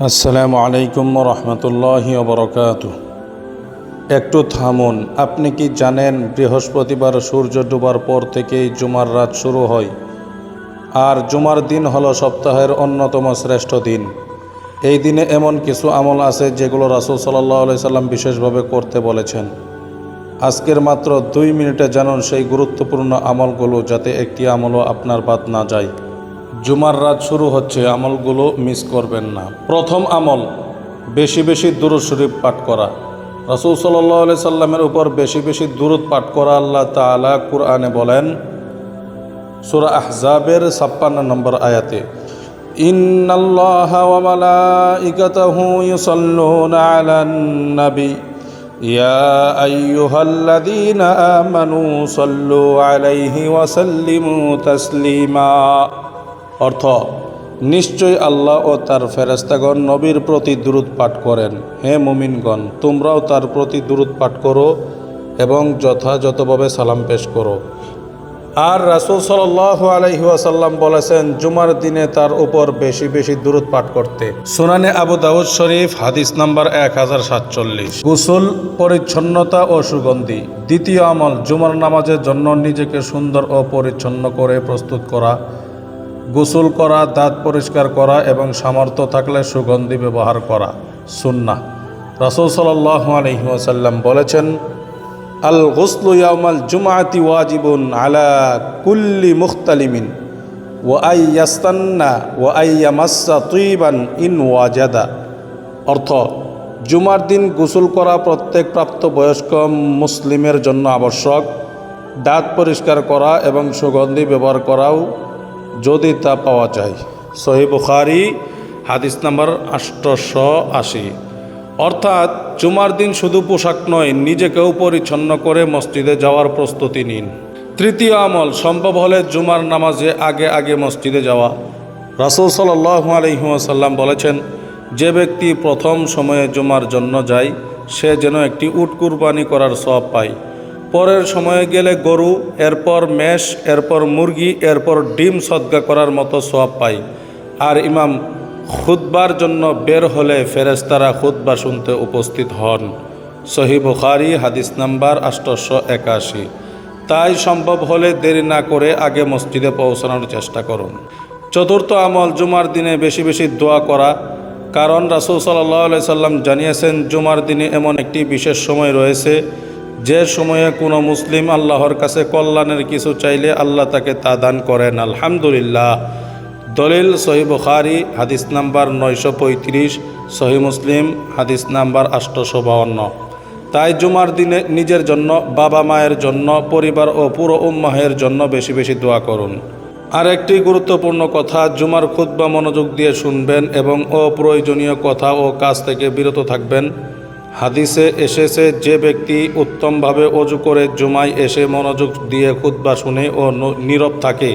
আসসালামু আলাইকুম রহমতুল্লাহি ওবরাকাতুহু। একটু থামুন। আপনি কি জানেন বৃহস্পতিবার সূর্য ডোবার পর থেকেই জুমার রাত শুরু হয়, আর জুমার দিন হলো সপ্তাহের অন্যতম শ্রেষ্ঠ দিন। এই দিনে এমন কিছু আমল আছে যেগুলো রাসূল সাল্লাল্লাহু আলাইহি সাল্লাম বিশেষভাবে করতে বলেছেন। আজকের মাত্র 2 মিনিটে জানুন সেই গুরুত্বপূর্ণ আমলগুলো, যাতে একটি আমলও আপনার বাদ না যায়। জুমার রাত শুরু হচ্ছে, আমলগুলো মিস করবেন না। প্রথম আমল, বেশি বেশি দুরূদ শরীফ পাঠ করা। রাসূল সাল্লাল্লাহু আলাইহি সাল্লামের উপর বেশি বেশি দুরূদ পাঠ করা। আল্লাহ তাআলা কুরআনে বলেন, সূরা আহজাবের 56 নম্বর আয়াতে, ইন্নাল্লাহা ওয়া মালাইকাতাহু ইউসাল্লুনা আলান নবী ইয়া আইয়ুহাল্লাযীনা আমানু সাল্লু আলাইহি ওয়া সাল্লিমু তাসলিমা। অর্থ, নিশ্চয় আল্লাহ ও তার ফেরেশতাগণ নবীর প্রতি দুরূদ পাঠ করেন। হে মুমিনগণ, তোমরাও তার প্রতি দুরূদ পাঠ করো এবং যথাযথভাবে সালাম পেশ করো। আর রাসূল সাল্লাল্লাহু আলাইহি ওয়াসাল্লাম বলেছেন জুমার দিনে তার উপর বেশি বেশি দুরূদ পাঠ করতে। সুনানে আবু দাউদ শরীফ, হাদিস নাম্বার 1047। গোসল, পরিচ্ছন্নতা ও সুগন্ধি। দ্বিতীয় আমল, জুমার নামাজের জন্য নিজেকে সুন্দর ও পরিচ্ছন্ন করে প্রস্তুত করা। গোসল করা, দাঁত পরিষ্কার করা এবং সামর্থ্য থাকলে সুগন্ধি ব্যবহার করা সুন্নাহ। রাসূল সাল্লাল্লাহু আলাইহি ওয়াসাল্লাম বলেছেন, আল গুসলু ইয়াউমাল জুমআতি ওয়াজিবুন আলা কুল্লি মুখতালিমিন ওয়া আইয়াস্তান্না ওয়া আইয়ামাসসা তয়িবান ইন ওয়াজাদা। অর্থ, জুমার দিন গোসল করা প্রত্যেক প্রাপ্তবয়স্ক মুসলিমের জন্য আবশ্যক। দাঁত পরিষ্কার করা এবং সুগন্ধি ব্যবহার করাও যদি তা পাওয়া যায়। সহিহ বুখারী, হাদিস নাম্বার 880। অর্থাৎ জুমার দিন শুধু পোশাক নয়, নিজেকেও পরিচ্ছন্ন করে মসজিদে যাওয়ার প্রস্তুতি নিন। তৃতীয় আমল, সম্ভব হলে জুমার নামাজে আগে আগে মসজিদে যাওয়া। রাসূল সাল্লাল্লাহু আলাইহি ওয়াসাল্লাম বলেছেন, যে ব্যক্তি প্রথম সময়ে জুমার জন্য যায় সে যেন একটি উট কুরবানি করার সওয়াব পায়। পরের সময়ে গেলে গরু, এরপর মেষ, এরপর মুরগি, এরপর ডিম সদকা করার মতো সওয়াব পায়। আর ইমাম খুতবার জন্য বের হলে ফেরেশতারা খুতবা শুনতে উপস্থিত হন। সহিহ বুখারী, হাদিস নাম্বার 881। তাই সম্ভব হলে দেরি না করে আগে মসজিদে পৌঁছানোর চেষ্টা করুন। চতুর্থ আমল, জুমার দিনে বেশি বেশি দোয়া করা। কারণ রাসূল সাল্লাল্লাহু আলাইহি সাল্লাম জানিয়েছেন জুমার দিনে এমন একটি বিশেষ সময় রয়েছে যে সময়ে কোনো মুসলিম আল্লাহর কাছে কল্যাণের কিছু চাইলে আল্লাহ তাকে তা দান করেন। আলহামদুলিল্লাহ। দলিল, সহিহ বুখারী, হাদিস নাম্বার 935, সহিহ মুসলিম, হাদিস নাম্বার 852। তাই জুমার দিনে নিজের জন্য, বাবা মায়ের জন্য, পরিবার ও পুরো উম্মাহের জন্য বেশি বেশি দোয়া করুন। আর একটি গুরুত্বপূর্ণ কথা, জুমার খুতবা মনোযোগ দিয়ে শুনবেন এবং অপ্রয়োজনীয় কথা ও কাজ থেকে বিরত থাকবেন। হাদিসে এসেছে, যে ব্যক্তি উত্তমভাবে ওযু করে জুমায় এসে মনোযোগ দিয়ে খুতবা শুনে ও নীরব থাকে,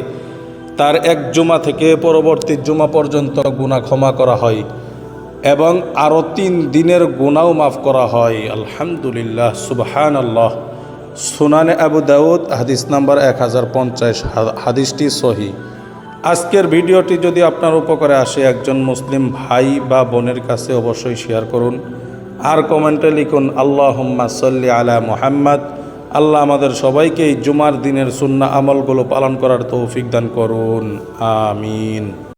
তার এক জুমা থেকে পরবর্তী জুমা পর্যন্ত গুনাহ ক্ষমা করা হয় এবং আরও 3 দিনের গুনাহও মাফ করা হয়। আলহামদুলিল্লাহ, সুবহানাল্লাহ। সুনানে আবু দাউদ, হাদিস নাম্বার 1050। হাদিসটি সহিহ। আজকের ভিডিওটি যদি আপনার উপকারে আসে, একজন মুসলিম ভাই বা বোনের কাছে অবশ্যই শেয়ার করুন আর কমেন্টে লিখুন আল্লাহুম্মা সাল্লি আলা মুহাম্মাদ। আল্লাহ আমাদের সবাইকে এই জুমার দিনের সুন্নাহ আমলগুলো পালন করার তৌফিক দান করুন। আমিন।